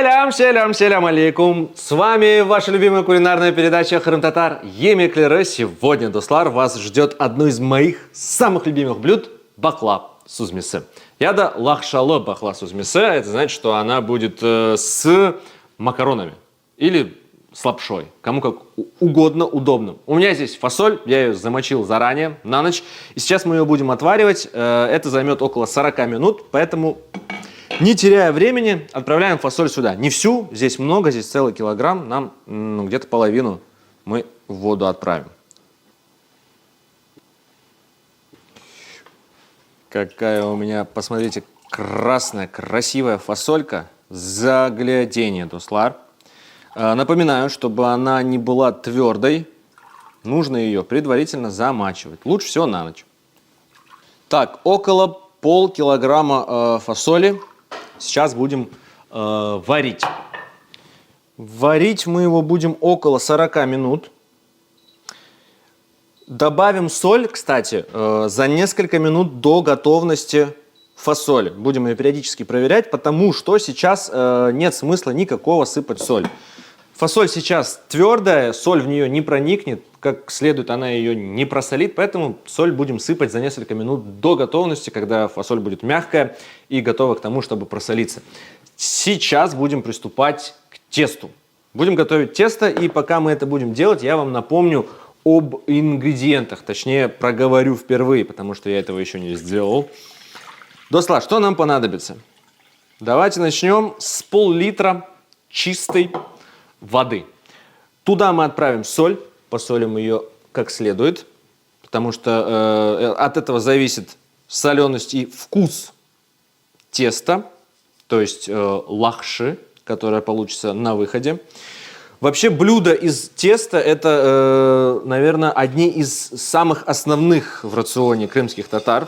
Селям алейкум! С вами ваша любимая кулинарная передача Хрым Татар Емеклері. Сегодня, Достар, вас ждет одно из моих самых любимых блюд – бакла сузмисы. Яда лахшалы бакла сузмисы. Это значит, что она будет с макаронами или с лапшой, кому как угодно, удобно. У меня здесь фасоль, я ее замочил заранее, на ночь. И сейчас мы ее будем отваривать. Это займет около 40 минут, поэтому... Не теряя времени, отправляем фасоль сюда. Не всю, здесь много, здесь целый килограмм. Нам где-то половину мы в воду отправим. Какая у меня, посмотрите, красная, красивая фасолька. Загляденье, Дуслар. Напоминаю, чтобы она не была твердой, нужно ее предварительно замачивать. Лучше всего на ночь. Так, около полкилограмма фасоли. Сейчас будем варить. Варить мы его будем около 40 минут. Добавим соль, кстати, за несколько минут до готовности фасоли. Будем ее периодически проверять, потому что сейчас нет смысла никакого сыпать соль. Фасоль сейчас твердая, соль в нее не проникнет, как следует она ее не просолит, поэтому соль будем сыпать за несколько минут до готовности, когда фасоль будет мягкая и готова к тому, чтобы просолиться. Сейчас будем приступать к тесту. Будем готовить тесто, и пока мы это будем делать, я вам напомню об ингредиентах, точнее проговорю впервые, потому что я этого еще не сделал. Достла, что нам понадобится? Давайте начнем с пол-литра чистой воды. Туда мы отправим соль, посолим ее как следует, потому что от этого зависит соленость и вкус теста, то есть лахши, которая получится на выходе. Вообще блюда из теста это, наверное, одни из самых основных в рационе крымских татар.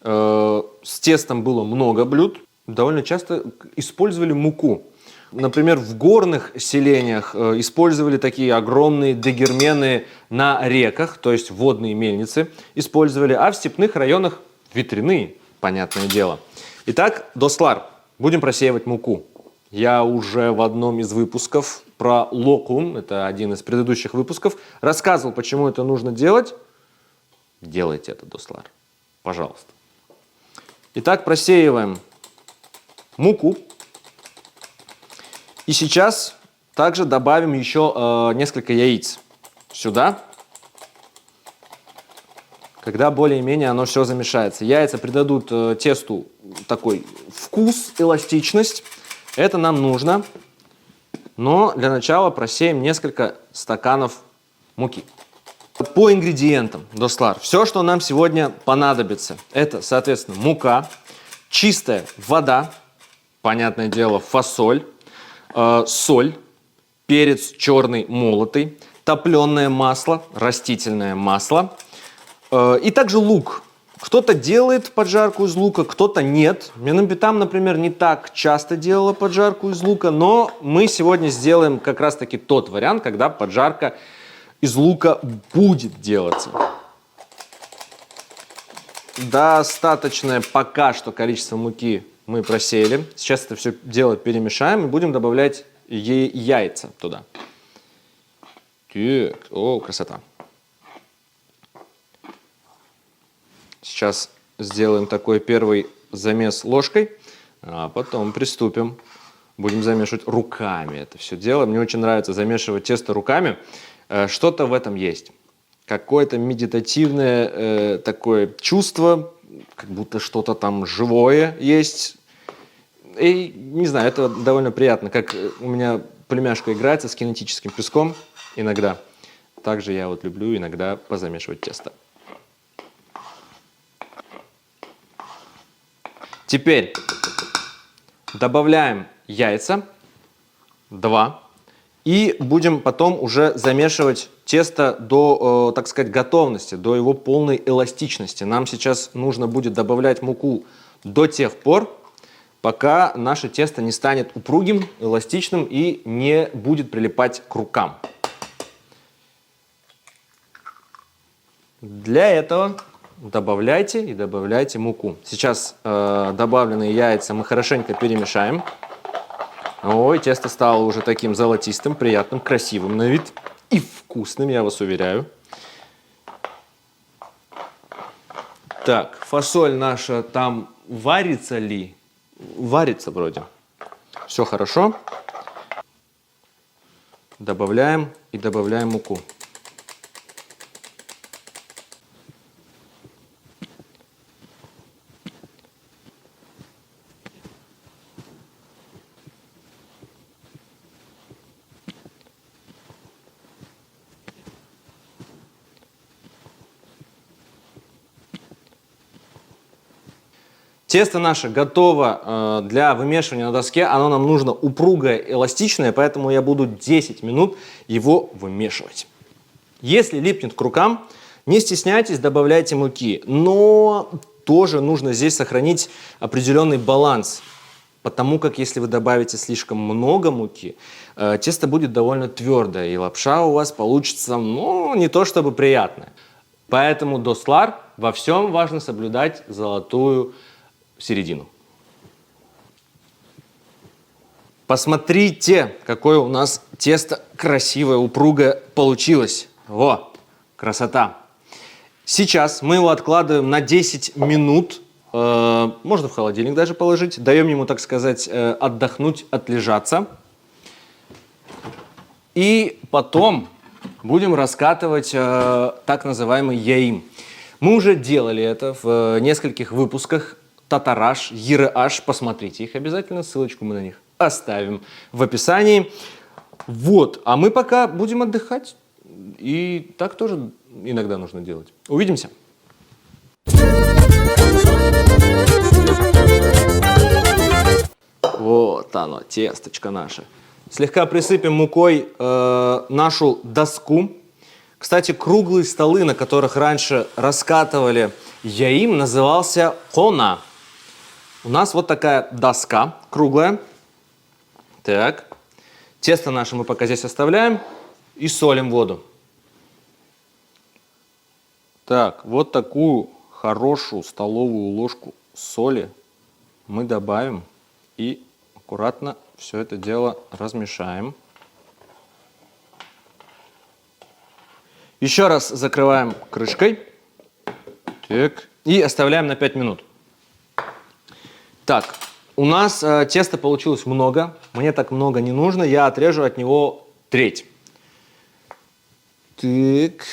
С тестом было много блюд, довольно часто использовали муку. Например, в горных селениях использовали такие огромные дегермены на реках, то есть водные мельницы использовали, а в степных районах ветряные, понятное дело. Итак, Достлар, будем просеивать муку. Я уже в одном из выпусков про локум, это один из предыдущих выпусков, рассказывал, почему это нужно делать. Делайте это, Достлар, пожалуйста. Итак, просеиваем муку. И сейчас также добавим еще несколько яиц сюда, когда более-менее оно все замешается. Яйца придадут тесту такой вкус, эластичность. Это нам нужно. Но для начала просеем несколько стаканов муки. По ингредиентам, Достлар, все, что нам сегодня понадобится, это, соответственно, мука, чистая вода, понятное дело, фасоль, соль, перец черный молотый, топленое масло, растительное масло и также лук. Кто-то делает поджарку из лука, кто-то нет. Минамбетам, например, не так часто делала поджарку из лука, но мы сегодня сделаем как раз-таки тот вариант, когда поджарка из лука будет делаться. Достаточное пока что количество муки мы просеяли. Сейчас это все дело перемешаем и будем добавлять яйца туда. Так, о, красота. Сейчас сделаем такой первый замес ложкой, а потом приступим. Будем замешивать руками это все дело. Мне очень нравится замешивать тесто руками. Что-то в этом есть. Какое-то медитативное такое чувство, как будто что-то там живое есть. И, не знаю, это довольно приятно, как у меня племяшка играется с кинетическим песком иногда. Также я вот люблю иногда позамешивать тесто. Теперь добавляем яйца, 2, и будем потом уже замешивать тесто до, так сказать, готовности, до его полной эластичности. Нам сейчас нужно будет добавлять муку до тех пор, пока наше тесто не станет упругим, эластичным и не будет прилипать к рукам. Для этого добавляйте и добавляйте муку. Сейчас добавленные яйца мы хорошенько перемешаем. Ой, тесто стало уже таким золотистым, приятным, красивым на вид и вкусным, я вас уверяю. Так, фасоль наша там варится ли? Варится вроде. Все хорошо. Добавляем и добавляем муку. Тесто наше готово для вымешивания на доске. Оно нам нужно упругое, эластичное, поэтому я буду 10 минут его вымешивать. Если липнет к рукам, не стесняйтесь, добавляйте муки. Но тоже нужно здесь сохранить определенный баланс. Потому как если вы добавите слишком много муки, тесто будет довольно твердое, и лапша у вас получится, ну, не то чтобы приятная. Поэтому до слар во всем важно соблюдать золотую середину. Посмотрите, какое у нас тесто красивое, упругое получилось. Во, красота. Сейчас мы его откладываем на 10 минут. Можно в холодильник даже положить. Даем ему, так сказать, отдохнуть, отлежаться. И потом будем раскатывать так называемый яим. Мы уже делали это в нескольких выпусках. Татараш, Йиреаш, посмотрите их обязательно, ссылочку мы на них оставим в описании. Вот, а мы пока будем отдыхать, и так тоже иногда нужно делать. Увидимся. Вот оно, тесточко наше. Слегка присыпем мукой нашу доску. Кстати, круглые столы, на которых раньше раскатывали яим, назывался кона. У нас вот такая доска круглая. Так. Тесто наше мы пока здесь оставляем и солим воду. Так, вот такую хорошую столовую ложку соли мы добавим и аккуратно все это дело размешаем. Еще раз закрываем крышкой. Так. И оставляем на 5 минут. Так, у нас теста получилось много. Мне так много не нужно. Я отрежу от него треть. Так,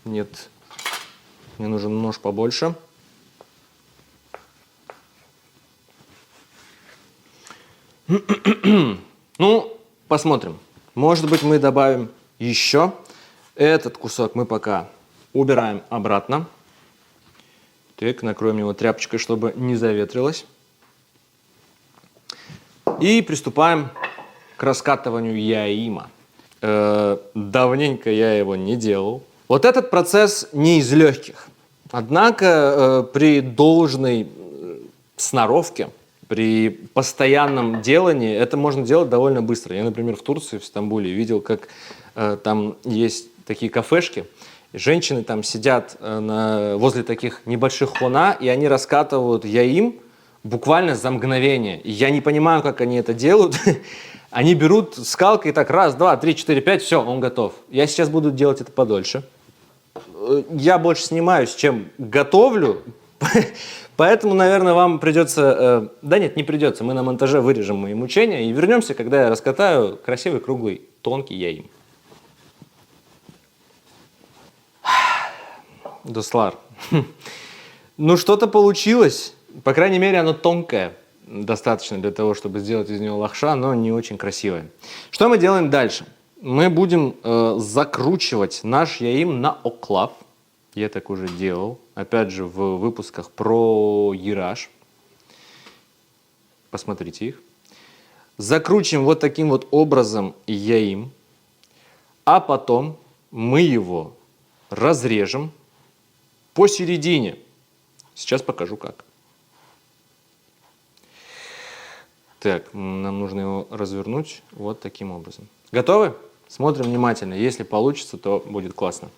нет. Мне нужен нож побольше. Ну, посмотрим. Может быть, мы добавим еще. Этот кусок мы пока убираем обратно. Так, накроем его тряпочкой, чтобы не заветрилось. И приступаем к раскатыванию яима. Давненько я его не делал. Вот этот процесс не из легких. Однако при должной сноровке, при постоянном делании это можно делать довольно быстро. Я, например, в Турции, в Стамбуле видел, как там есть такие кафешки. Женщины там сидят возле таких небольших хона, и они раскатывают яим буквально за мгновение. И я не понимаю, как они это делают. Они берут скалкой так раз, два, три, четыре, пять, все, он готов. Я сейчас буду делать это подольше. Я больше снимаюсь, чем готовлю. Поэтому, наверное, вам придется... Да нет, не придется. Мы на монтаже вырежем мои мучения и вернемся, когда я раскатаю красивый, круглый, тонкий яим. Дуслар. Ну, что-то получилось. По крайней мере, оно тонкое. Достаточно для того, чтобы сделать из него лахша, но не очень красивое. Что мы делаем дальше? Мы будем закручивать наш яим на оклав. Я так уже делал. Опять же, в выпусках про Йиреаш. Посмотрите их. Закручиваем вот таким вот образом яим. А потом мы его разрежем посередине. Сейчас покажу как. Так, нам нужно его развернуть вот таким образом. Готовы? Смотрим внимательно. Если получится, то будет классно.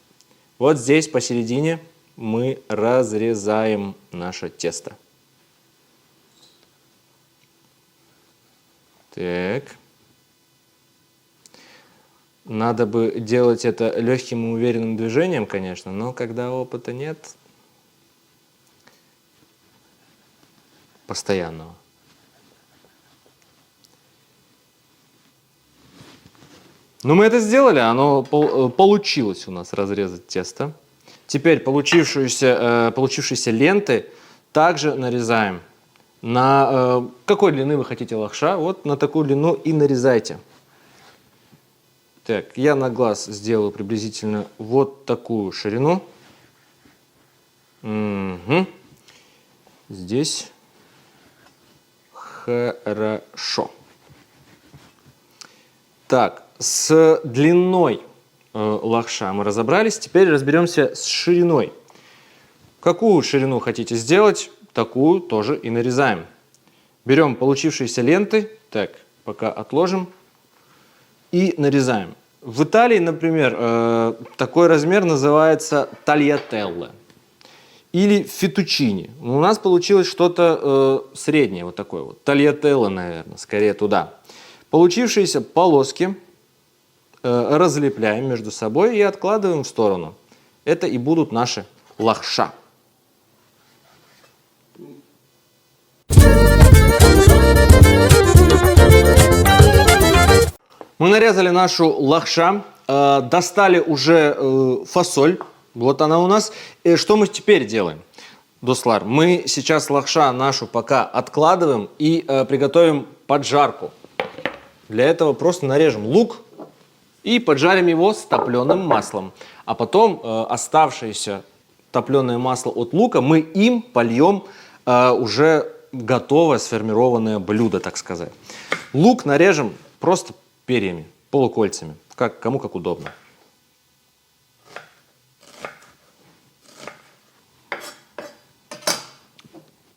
Вот здесь посередине мы разрезаем наше тесто. Так. Надо бы делать это легким и уверенным движением, конечно, но когда опыта нет постоянного. Ну, мы это сделали, оно получилось у нас разрезать тесто. Теперь получившиеся ленты также нарезаем. На какой длины вы хотите лахша, вот на такую длину и нарезайте. Так, я на глаз сделаю приблизительно вот такую ширину. Угу. Здесь хорошо. Так, с длиной лахша мы разобрались. Теперь разберемся с шириной. Какую ширину хотите сделать, такую тоже и нарезаем. Берем получившиеся ленты, так, пока отложим, и нарезаем. В Италии, например, такой размер называется тальятелле или фетучини. У нас получилось что-то среднее, вот такое вот. Тальятелле, наверное, скорее туда. Получившиеся полоски разлепляем между собой и откладываем в сторону. Это и будут наши лахша. Мы нарезали нашу лахша, достали уже фасоль, вот она у нас. Что мы теперь делаем, Дуслар? Мы сейчас лахша нашу пока откладываем и приготовим поджарку. Для этого просто нарежем лук и поджарим его с топленым маслом. А потом оставшееся топленое масло от лука мы им польем уже готовое сформированное блюдо, так сказать. Лук нарежем просто перьями, полукольцами, кому как удобно.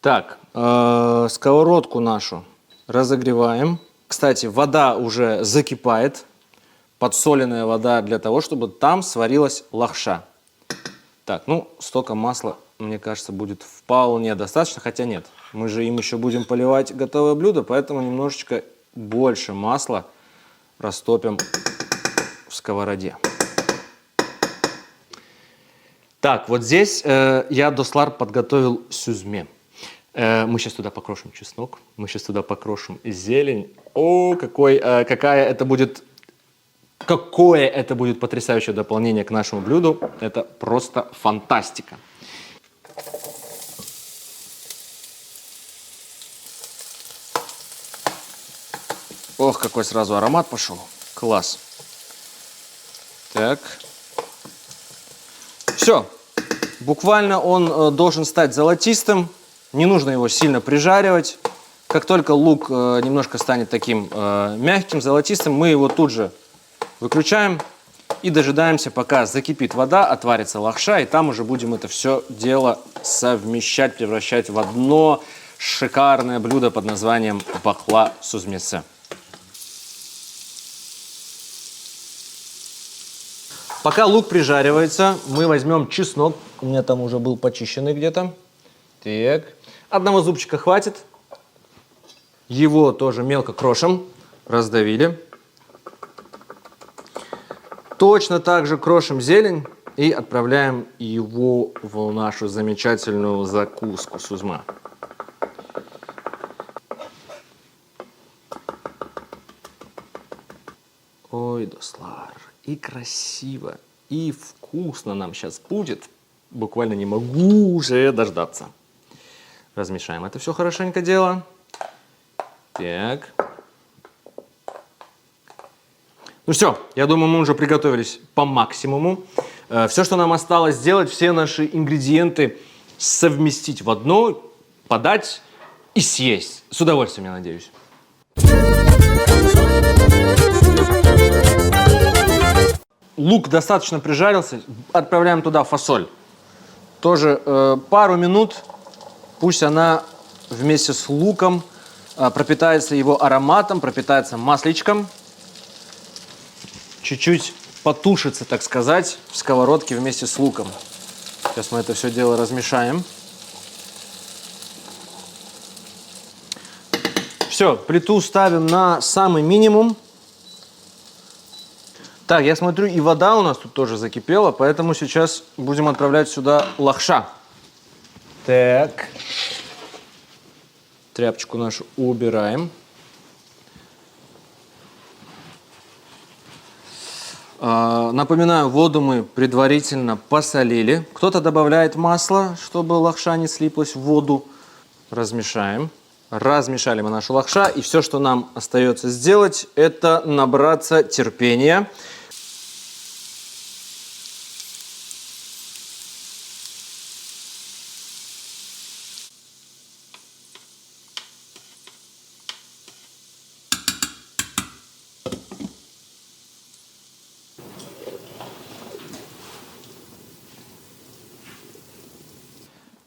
Так, сковородку нашу разогреваем. Кстати, вода уже закипает, подсоленная вода для того, чтобы там сварилась лахша. Так, ну, столько масла, мне кажется, будет вполне достаточно, хотя нет. Мы же им еще будем поливать готовое блюдо, поэтому немножечко больше масла растопим в сковороде. Так, вот здесь я, Дуслар, подготовил сюзме. Мы сейчас туда покрошим чеснок, мы сейчас туда покрошим зелень. О, какое это будет потрясающее дополнение к нашему блюду. Это просто фантастика. Ох, какой сразу аромат пошел. Класс. Так. Все. Буквально он должен стать золотистым. Не нужно его сильно прижаривать. Как только лук немножко станет таким мягким, золотистым, мы его тут же выключаем и дожидаемся, пока закипит вода, отварится лахша, и там уже будем это все дело совмещать, превращать в одно шикарное блюдо под названием бахла сузмесе. Пока лук прижаривается, мы возьмем чеснок. У меня там уже был почищенный где-то. Так. Одного зубчика хватит. Его тоже мелко крошим. Раздавили. Точно так же крошим зелень и отправляем его в нашу замечательную закуску сузма. Ой, Дуслар, и красиво, и вкусно нам сейчас будет. Буквально не могу уже дождаться. Размешаем это все хорошенько дело. Так. Ну все, я думаю, мы уже приготовились по максимуму. Все, что нам осталось сделать, все наши ингредиенты совместить в одно, подать и съесть. С удовольствием, я надеюсь. Лук достаточно прижарился, отправляем туда фасоль. Тоже пару минут, пусть она вместе с луком пропитается его ароматом, пропитается масличком. Чуть-чуть потушится, так сказать, в сковородке вместе с луком. Сейчас мы это все дело размешаем. Все, плиту ставим на самый минимум. Так, я смотрю, и вода у нас тут тоже закипела, поэтому сейчас будем отправлять сюда лахша. Так. Тряпочку нашу убираем. Напоминаю, воду мы предварительно посолили. Кто-то добавляет масло, чтобы лахша не слиплась в воду. Размешаем. Размешали мы нашу лахша, и все, что нам остается сделать, это набраться терпения.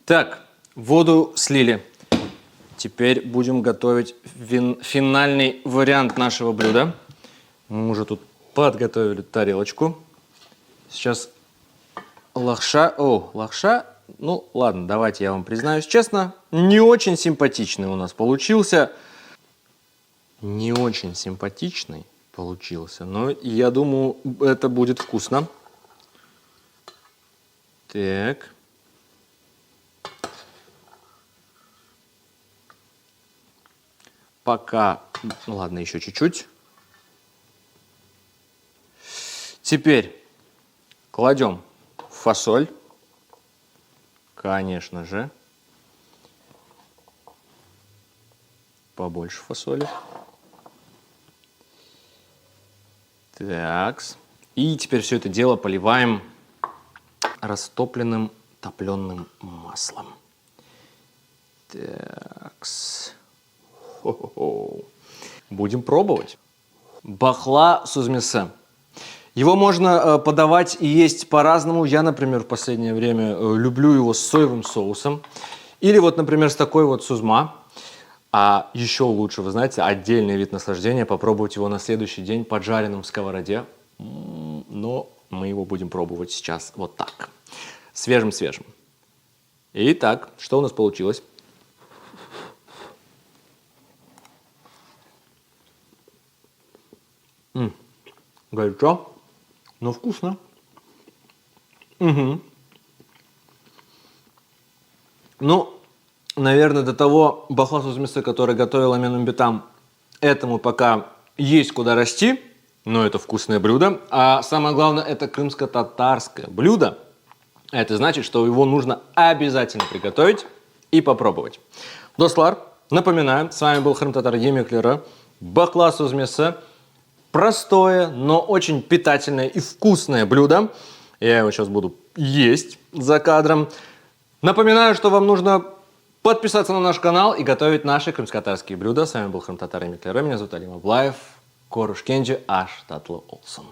Так, воду слили. Теперь будем готовить финальный вариант нашего блюда. Мы уже тут подготовили тарелочку. Сейчас лахша. Лахша. Ну, ладно, давайте я вам признаюсь честно. Не очень симпатичный у нас получился. Не очень симпатичный получился. Но я думаю, это будет вкусно. Так. Пока, ну ладно, еще чуть-чуть. Теперь кладем фасоль, конечно же, побольше фасоли. Так, и теперь все это дело поливаем растопленным топленым маслом. Так. Будем пробовать. Бахла сузмесе. Его можно подавать и есть по-разному. Я, например, в последнее время люблю его с соевым соусом. Или вот, например, с такой вот сузма. А еще лучше, вы знаете, отдельный вид наслаждения. Попробовать его на следующий день поджаренным в сковороде. Но мы его будем пробовать сейчас вот так. Свежим-свежим. Итак, что у нас получилось? Горячо, но вкусно. Угу. Ну, наверное, до того бахла сузмесе, который готовила Менум Битам, этому пока есть куда расти, но это вкусное блюдо. А самое главное, это крымско-татарское блюдо. Это значит, что его нужно обязательно приготовить и попробовать. Достлар, напоминаю, с вами был Крым-татар Емеклера. Бахла сузмесе. Простое, но очень питательное и вкусное блюдо. Я его сейчас буду есть за кадром. Напоминаю, что вам нужно подписаться на наш канал и готовить наши крымско-татарские блюда. С вами был Крым-татар Емеклера. Меня зовут Алим Аблаев. Коруш Кенджи, аш татлы олсун.